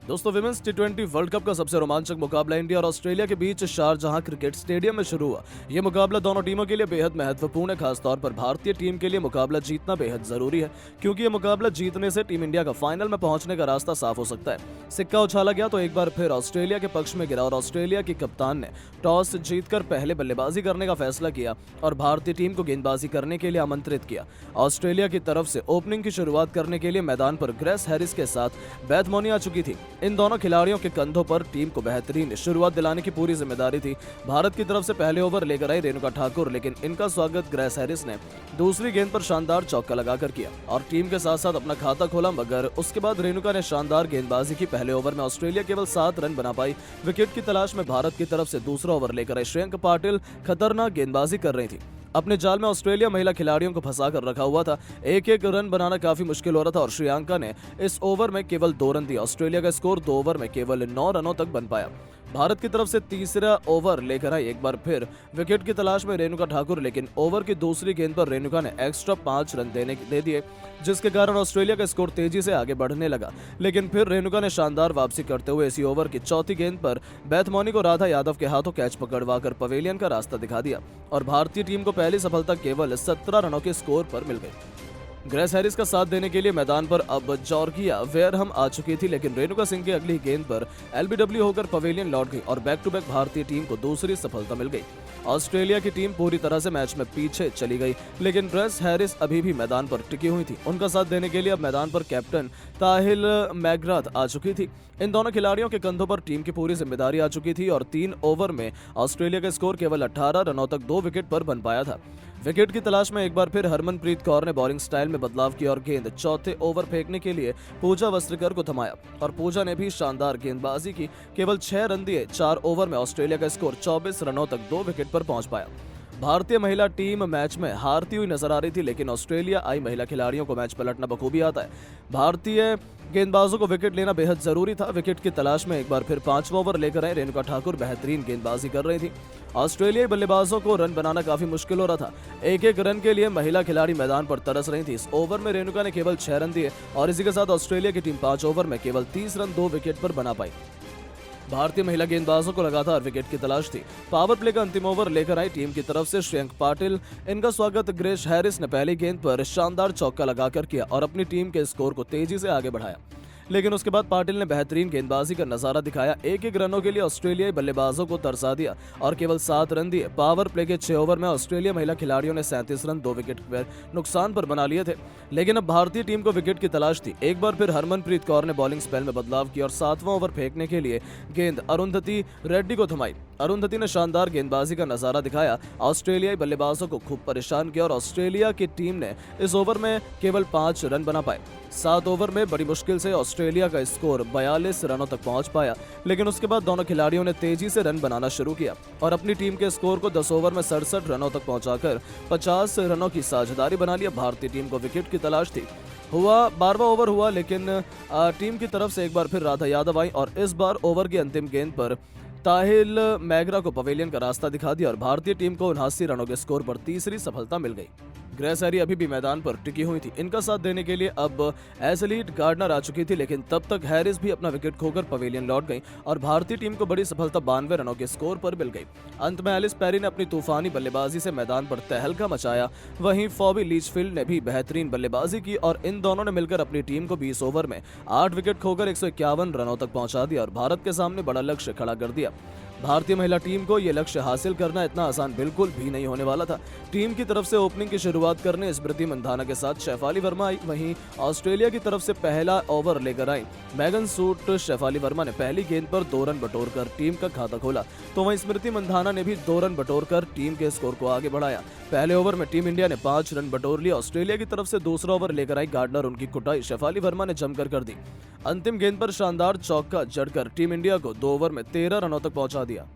दोस्तों, विमेंस टी20 world cup का सबसे रोमांचक मुकाबला इंडिया और ऑस्ट्रेलिया के बीच शारजहां क्रिकेट स्टेडियम में शुरू हुआ। यह मुकाबला दोनों टीमों के लिए बेहद महत्वपूर्ण है। खासतौर पर भारतीय टीम के लिए मुकाबला जीतना बेहद जरूरी है, क्योंकि यह मुकाबला जीतने से टीम इंडिया का फाइनल में पहुंचने का रास्ता साफ हो सकता है। सिक्का उछाला गया तो एक बार फिर ऑस्ट्रेलिया के पक्ष में गिरा और ऑस्ट्रेलिया की कप्तान ने टॉस जीतकर पहले बल्लेबाजी करने का फैसला किया और भारतीय टीम को गेंदबाजी करने के लिए आमंत्रित किया। ऑस्ट्रेलिया की तरफ से ओपनिंग की शुरुआत करने के लिए मैदान पर ग्रेस हैरिस के साथ बेथ मोनी आ चुकी थी। इन दोनों खिलाड़ियों के कंधों पर टीम को बेहतरीन शुरुआत दिलाने की पूरी जिम्मेदारी थी। भारत की तरफ से पहले ओवर लेकर आई रेणुका ठाकुर, लेकिन इनका स्वागत ग्रेस हैरिस ने दूसरी गेंद पर शानदार चौका लगाकर किया और टीम के साथ साथ अपना खाता खोला। मगर उसके बाद रेणुका ने शानदार गेंदबाजी की। पहले ओवर में ऑस्ट्रेलिया केवल 7 रन बना पाई। विकेट की तलाश में भारत की तरफ से दूसरा ओवर लेकर आई श्रेयंक पाटिल खतरनाक गेंदबाजी कर रही थी। अपने जाल में ऑस्ट्रेलिया महिला खिलाड़ियों को फंसा कर रखा हुआ था। एक एक रन बनाना काफी मुश्किल हो रहा था और श्रीलंका ने इस ओवर में केवल 2 रन दिए। ऑस्ट्रेलिया का स्कोर 2 ओवर में केवल 9 रनों तक बन पाया। भारत की तरफ से तीसरा ओवर लेकर आई एक बार फिर विकेट की तलाश में रेणुका ठाकुर, लेकिन ओवर की दूसरी गेंद पर रेणुका ने एक्स्ट्रा 5 रन दे दिए, जिसके कारण ऑस्ट्रेलिया का स्कोर तेजी से आगे बढ़ने लगा। लेकिन फिर रेणुका ने शानदार वापसी करते हुए इसी ओवर की चौथी गेंद पर बेथ मोनी को राधा यादव के हाथों कैच पकड़वाकर पवेलियन का रास्ता दिखा दिया और भारतीय टीम को पहली सफलता केवल 17 रनों के स्कोर पर मिल गई। ग्रेस हैरिस का साथ देने के लिए मैदान पर अब जॉर्जिया वेयरहम आ चुकी थी, लेकिन रेणुका सिंह की अगली गेंद पर एलबीडब्ल्यू होकर पवेलियन लौट गई और बैक टू बैक भारतीय टीम को दूसरी सफलता मिल गई। ऑस्ट्रेलिया की टीम पूरी तरह से मैच में पीछे चली गई, लेकिन ग्रेस हैरिस अभी भी मैदान पर टिकी हुई थी। उनका साथ देने के लिए अब मैदान पर कैप्टन ताहिल मैग्राथ आ चुकी थी। इन दोनों खिलाड़ियों के कंधों पर टीम की पूरी जिम्मेदारी आ चुकी थी और 3 ओवर में ऑस्ट्रेलिया का स्कोर केवल 18 रनों तक 2 विकेट पर बन पाया था। विकेट की तलाश में एक बार फिर हरमनप्रीत कौर ने बॉलिंग स्टाइल में बदलाव किया और गेंद चौथे ओवर फेंकने के लिए पूजा वस्त्रकर को थमाया और पूजा ने भी शानदार गेंदबाजी की। केवल 6 रन दिए। 4 ओवर में ऑस्ट्रेलिया का स्कोर 24 रनों तक 2 विकेट पर पहुंच पाया। भारतीय महिला टीम मैच में हारती हुई नजर आ रही थी, लेकिन ऑस्ट्रेलिया आई महिला खिलाड़ियों को मैच पलटना बखूबी आता है। भारतीय गेंदबाजों को विकेट लेना बेहद जरूरी था। विकेट की तलाश में एक बार फिर 5वां ओवर लेकर आए रेणुका ठाकुर बेहतरीन गेंदबाजी कर रही थी। ऑस्ट्रेलियाई बल्लेबाजों को रन बनाना काफी मुश्किल हो रहा था। एक एक रन के लिए महिला खिलाड़ी मैदान पर तरस रही थी। इस ओवर में रेणुका ने केवल 6 रन दिए और इसी के साथ ऑस्ट्रेलिया की टीम 5 ओवर में केवल 30 रन 2 विकेट पर बना पाई। भारतीय महिला गेंदबाजों को लगातार विकेट की तलाश थी। पावर प्ले का अंतिम ओवर लेकर आई टीम की तरफ से श्रेयंक पाटिल। इनका स्वागत ग्रेस हैरिस ने पहली गेंद पर शानदार चौका लगाकर किया और अपनी टीम के स्कोर को तेजी से आगे बढ़ाया, लेकिन उसके बाद पाटिल ने बेहतरीन गेंदबाजी का नजारा दिखाया। एक एक रनों के लिए ऑस्ट्रेलियाई बल्लेबाजों को तरसा दिया और केवल 7 रन दिए। पावर प्ले के 6 ओवर में ऑस्ट्रेलिया महिला खिलाड़ियों ने 37 रन 2 विकेट पर नुकसान पर बना लिए थे, लेकिन अब भारतीय टीम को विकेट की तलाश थी। एक बार फिर हरमनप्रीत कौर ने बॉलिंग स्पेल में बदलाव किया और 7वां ओवर फेंकने के लिए गेंद अरुंधति रेड्डी को थमाई। अरुंधति ने शानदार गेंदबाजी का नजारा दिखाया, ऑस्ट्रेलियाई बल्लेबाजों को खूब परेशान किया और ऑस्ट्रेलिया की टीम ने इस ओवर में केवल 5 रन बना पाए। 7 ओवर में बड़ी मुश्किल से ऑस्ट्रेलिया का स्कोर 42 रनों तक पहुंच पाया, लेकिन उसके बाद दोनों खिलाड़ियों ने तेजी से रन बनाना शुरू किया और अपनी टीम के स्कोर को 10 ओवर में 67 रनों तक पहुंचाकर 50 रनों की साझेदारी बना लिया। भारतीय टीम को विकेट की तलाश थी। 12वां ओवर हुआ, लेकिन टीम की तरफ से एक बार फिर राधा यादव आई और इस बार ओवर की अंतिम गेंद पर ताहिल मैग्रा को पवेलियन का रास्ता दिखा दिया और भारतीय टीम को 79 रनों के स्कोर पर तीसरी सफलता मिल गई। ग्रेस हैरिस अभी भी मैदान पर टिकी हुई थी। इनका साथ देने के लिए अब एशलीट गार्डनर आ चुकी थी, लेकिन तब तक हैरिस भी अपना विकेट खोकर पवेलियन लौट गई और भारतीय टीम को बड़ी सफलता 92 रनों के स्कोर पर मिल गई। अंत में एलिस पेरी ने अपनी तूफानी बल्लेबाजी से मैदान पर तहलका मचाया। वहीं फॉबी लीचफील्ड ने भी बेहतरीन बल्लेबाजी की और इन दोनों ने मिलकर अपनी टीम को 20 ओवर में 8 विकेट खोकर 151 रनों तक पहुंचा दिया और भारत के सामने बड़ा लक्ष्य खड़ा कर दिया। भारतीय महिला टीम को यह लक्ष्य हासिल करना इतना आसान बिल्कुल भी नहीं होने वाला था। टीम की तरफ से ओपनिंग की शुरुआत करने स्मृति मंधाना के साथ शेफाली वर्मा आई। वहीं ऑस्ट्रेलिया की तरफ से पहला ओवर लेकर आई मैगन सूट। शेफाली वर्मा ने पहली गेंद पर 2 रन बटोरकर टीम का खाता खोला, तो वहीं स्मृति मंधाना ने भी 2 रन बटोरकर टीम के स्कोर को आगे बढ़ाया। पहले ओवर में टीम इंडिया ने 5 रन बटोर लिया। ऑस्ट्रेलिया की तरफ से दूसरा ओवर लेकर आई गार्डनर। उनकी कुटाई शेफाली वर्मा ने जमकर कर दी। अंतिम गेंद पर शानदार चौका जड़कर टीम इंडिया को 2 ओवर में 13 रनों तक पहुंचा दिया।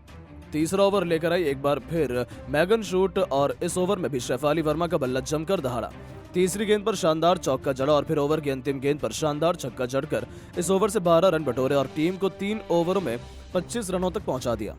तीसरा ओवर लेकर आई एक बार फिर मैगन शूट और इस ओवर में भी शेफाली वर्मा का बल्ला जमकर दहाड़ा। तीसरी गेंद पर शानदार चौका जड़ा और फिर ओवर की अंतिम गेंद पर शानदार छक्का जड़कर इस ओवर से 12 रन बटोरे और टीम को 3 ओवरों में 25 रनों तक पहुंचा दिया।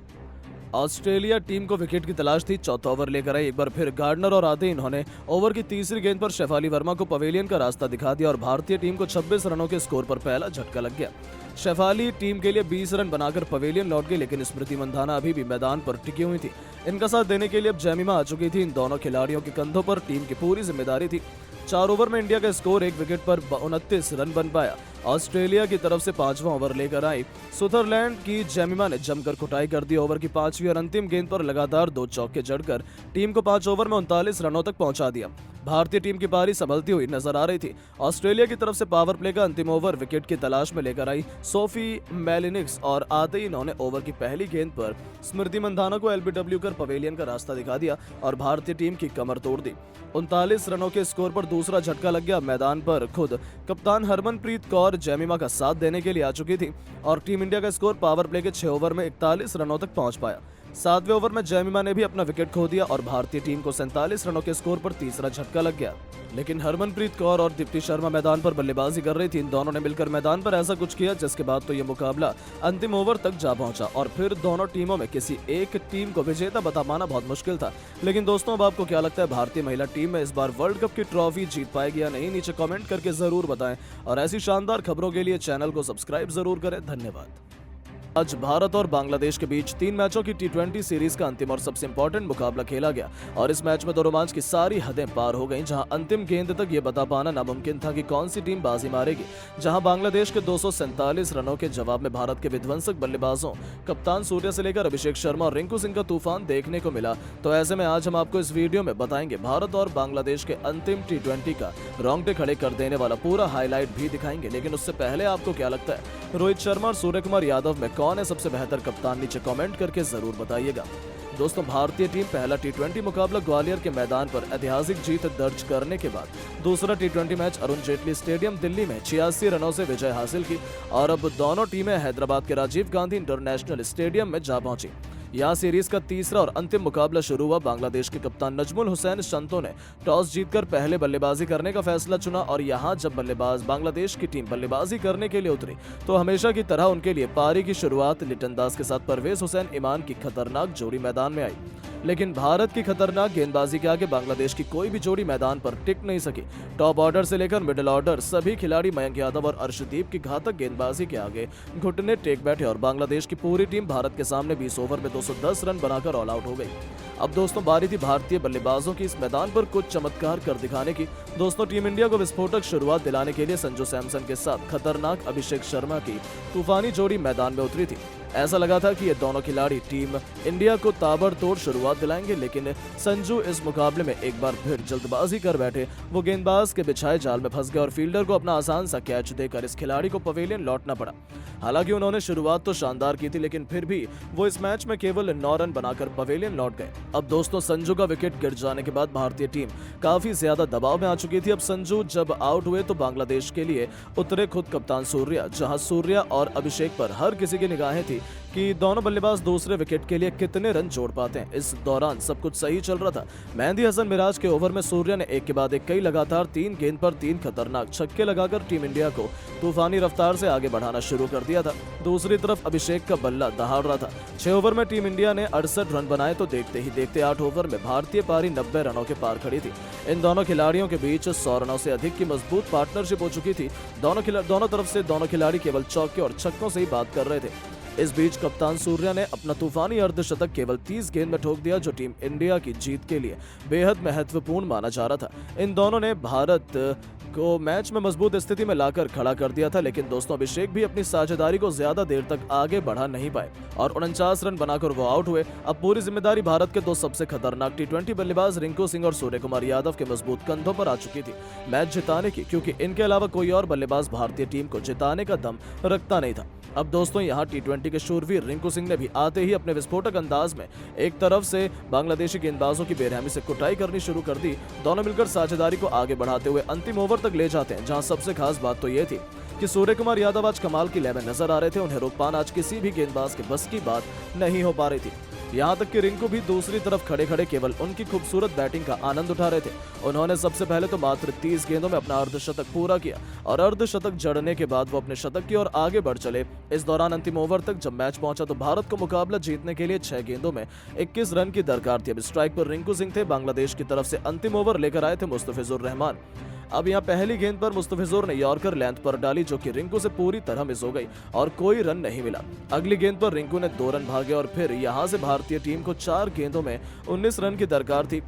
ऑस्ट्रेलिया टीम को विकेट की तलाश थी। चौथा ओवर लेकर आई एक बार फिर गार्डनर और आते इन्होंने ओवर की तीसरी गेंद पर शेफाली वर्मा को पवेलियन का रास्ता दिखा दिया और भारतीय टीम को 26 रनों के स्कोर पर पहला झटका लग गया। शेफाली टीम के लिए 20 रन बनाकर पवेलियन लौट गई, लेकिन स्मृति मंधाना अभी भी मैदान पर टिकी हुई थी। इनका साथ देने के लिए अब जेमिमा आ चुकी थी। इन दोनों खिलाड़ियों के कंधों पर टीम की पूरी जिम्मेदारी थी। 4 ओवर में इंडिया का स्कोर 1 विकेट पर 29 रन बन पाया। ऑस्ट्रेलिया की तरफ से 5वां ओवर लेकर आई सुथरलैंड की जेमिमा ने जमकर कुटाई कर दी। ओवर की 5वीं और अंतिम गेंद पर लगातार 2 चौके जड़कर टीम को 5 ओवर में 39 रनों तक पहुंचा दिया। भारतीय टीम की पारी संभलती हुई नजर आ रही थी। ऑस्ट्रेलिया की तरफ से पावर प्ले का अंतिम ओवर विकेट की तलाश में लेकर आई सोफी मेलिनिक्स और आते ही इन्होंने ओवर की पहली गेंद पर स्मृति मंधाना को एलबीडब्ल्यू कर पवेलियन का रास्ता दिखा दिया और भारतीय टीम की कमर तोड़ दी। 39 रनों के स्कोर पर दूसरा झटका लग गया। मैदान पर खुद कप्तान हरमनप्रीत कौर जेमिमा का साथ देने के लिए आ चुकी थी और टीम इंडिया का स्कोर पावर प्ले के 6 ओवर में 41 रनों तक पहुंच पाया। 7वें ओवर में जेमिमा ने भी अपना विकेट खो दिया और भारतीय टीम को 47 रनों के स्कोर पर तीसरा झटका लग गया। लेकिन हरमनप्रीत कौर और दीप्ति शर्मा मैदान पर बल्लेबाजी कर रही थी। इन दोनों ने मिलकर मैदान पर ऐसा कुछ किया जिसके बाद तो ये मुकाबला अंतिम ओवर तक जा पहुंचा और फिर दोनों टीमों में किसी एक टीम को विजेता बता पाना बहुत मुश्किल था। लेकिन दोस्तों, अब आपको क्या लगता है, भारतीय महिला टीम में इस बार वर्ल्ड कप की ट्रॉफी जीत पाएगी या नहीं? नीचे कमेंट करके जरूर बताएं और ऐसी शानदार खबरों के लिए चैनल को सब्सक्राइब जरूर करें। धन्यवाद। आज भारत और बांग्लादेश के बीच 3 मैचों की टी20 सीरीज का अंतिम और सबसे इंपॉर्टेंट मुकाबला खेला गया और इस मैच में दो रोमांच की सारी हदें पार हो गईं, जहां अंतिम गेंद तक ये बता पाना नामुमकिन था कि कौन सी टीम बाजी मारेगी। जहां बांग्लादेश के 247 रनों के जवाब में भारत के विध्वंसक बल्लेबाजों कप्तान सूर्या से लेकर अभिषेक शर्मा और रिंकू सिंह का तूफान देखने को मिला, तो ऐसे में आज हम आपको इस वीडियो में बताएंगे भारत और बांग्लादेश के अंतिम टी20 का रोंगटे खड़े कर देने वाला पूरा हाईलाइट भी दिखाएंगे। लेकिन उससे पहले आपको क्या लगता है, रोहित शर्मा और सूर्य कुमार यादव में कौन है सबसे बेहतर कप्तान? नीचे कमेंट करके जरूर बताइएगा। दोस्तों, भारतीय टीम पहला टी20 मुकाबला ग्वालियर के मैदान पर ऐतिहासिक जीत दर्ज करने के बाद दूसरा टी20 मैच अरुण जेटली स्टेडियम दिल्ली में 86 रनों से विजय हासिल की और अब दोनों टीमें हैदराबाद के राजीव गांधी इंटरनेशनल स्टेडियम में जा पहुंची। यहाँ सीरीज का तीसरा और अंतिम मुकाबला शुरू हुआ। बांग्लादेश के कप्तान नजमुल हुसैन संतो ने टॉस जीतकर पहले बल्लेबाजी करने का फैसला चुना और यहाँ जब बल्लेबाज बांग्लादेश की टीम बल्लेबाजी करने के लिए उतरी तो हमेशा की तरह उनके लिए पारी की शुरुआत लिटन दास के साथ परवेज हुसैन ईमान की खतरनाक जोड़ी मैदान में आई। लेकिन भारत की खतरनाक गेंदबाजी के आगे बांग्लादेश की कोई भी जोड़ी मैदान पर टिक नहीं सकी। टॉप ऑर्डर से लेकर मिडिल ऑर्डर सभी खिलाड़ी मयंक यादव और अर्शदीप की घातक गेंदबाजी के आगे घुटने टेक बैठे और बांग्लादेश की पूरी टीम भारत के सामने 20 ओवर में 210 रन बनाकर ऑल आउट हो गई। अब दोस्तों, बारी थी भारतीय बल्लेबाजों की इस मैदान पर कुछ चमत्कार कर दिखाने की। दोस्तों, टीम इंडिया को विस्फोटक शुरुआत दिलाने के लिए संजू सैमसन के साथ खतरनाक अभिषेक शर्मा की तूफानी जोड़ी मैदान में उतरी थी। ऐसा लगा था कि ये दोनों खिलाड़ी टीम इंडिया को ताबड़तोड़ शुरुआत दिलाएंगे, लेकिन संजू इस मुकाबले में एक बार फिर जल्दबाजी कर बैठे। वो गेंदबाज के बिछाए जाल में फंस गए और फील्डर को अपना आसान सा कैच देकर इस खिलाड़ी को पवेलियन लौटना पड़ा। हालांकि उन्होंने शुरुआत तो शानदार की थी, लेकिन फिर भी वो इस मैच में केवल 9 रन बनाकर पवेलियन लौट गए। अब दोस्तों, संजू का विकेट गिर जाने के बाद भारतीय टीम काफी ज्यादा दबाव में आ चुकी थी। अब संजू जब आउट हुए तो बांग्लादेश के लिए उतरे खुद कप्तान सूर्या, जहां सूर्या और अभिषेक पर हर किसी की निगाहें थी कि दोनों बल्लेबाज दूसरे विकेट के लिए कितने रन जोड़ पाते हैं। इस दौरान सब कुछ सही चल रहा था। मेहंदी हसन मिराज के ओवर में सूर्या ने एक के बाद एक कई लगातार 3 गेंद पर 3 खतरनाक छक्के लगाकर टीम इंडिया को तूफानी रफ्तार से आगे बढ़ाना शुरू कर दिया था। दूसरी तरफ अभिषेक का बल्ला दहाड़ रहा था। 6 ओवर में टीम इंडिया ने 68 रन बनाए तो देखते ही देखते 8 ओवर में भारतीय पारी 90 रनों के पार खड़ी थी। इन दोनों खिलाड़ियों के बीच 100 रनों से अधिक की मजबूत पार्टनरशिप हो चुकी थी। दोनों तरफ से दोनों खिलाड़ी केवल चौके और छक्कों से ही बात कर रहे थे। इस बीच कप्तान सूर्या ने अपना तूफानी अर्धशतक केवल 30 गेंद में ठोक दिया, जो टीम इंडिया की जीत के लिए बेहद महत्वपूर्ण माना जा रहा था। इन दोनों ने भारत को मैच में मजबूत स्थिति में लाकर खड़ा कर दिया था, लेकिन दोस्तों अभिषेक भी अपनी साझेदारी को ज्यादा देर तक आगे बढ़ा नहीं पाए और 49 रन बनाकर वो आउट हुए। अब पूरी जिम्मेदारी भारत के 2 सबसे खतरनाक टी20 बल्लेबाज रिंकू सिंह और सूर्य कुमार यादव के मजबूत कंधों पर आ चुकी थी मैच जिताने की, क्योंकि इनके अलावा कोई और बल्लेबाज भारतीय टीम को जिताने का दम रखता नहीं था। अब दोस्तों, यहाँ टी20 के शूरवीर रिंकू सिंह ने भी आते ही अपने विस्फोटक अंदाज में एक तरफ से बांग्लादेशी गेंदबाजों की बेरहमी से कुटाई करनी शुरू कर दी। दोनों मिलकर साझेदारी को आगे बढ़ाते हुए अंतिम ओवर तक ले जाते हैं, जहां सबसे खास बात तो ये थी कि सूर्य कुमार यादव आज कमाल की लय में नजर आ रहे थे। उन्हें रोक पाना आज किसी भी गेंदबाज के बस की बात नहीं हो पा रही थी। यहाँ तक कि रिंकू भी दूसरी तरफ खड़े खड़े केवल उनकी खूबसूरत बैटिंग का आनंद उठा रहे थे। उन्होंने सबसे पहले तो मात्र 30 गेंदों में अपना अर्धशतक पूरा किया और अर्धशतक जड़ने के बाद वो अपने शतक की ओर आगे बढ़ चले। इस दौरान अंतिम ओवर तक जब मैच पहुंचा तो भारत को मुकाबला जीतने के लिए 6 गेंदों में 21 रन की दरकार थी। अब स्ट्राइक पर रिंकू सिंह थे। बांग्लादेश की तरफ से अंतिम ओवर लेकर आए थे मुस्तफिजुर रहमान। अब यहाँ पहली गेंद पर मुस्तफिजुर ने यॉर्कर लेंथ पर डाली जो कि रिंकू से पूरी तरह मिस हो गई और कोई रन नहीं मिला। अगली गेंद पर रिंकू ने 2 रन भागे और फिर यहाँ से भारतीय टीम को 4 गेंदों में 19 रन की दरकार थी।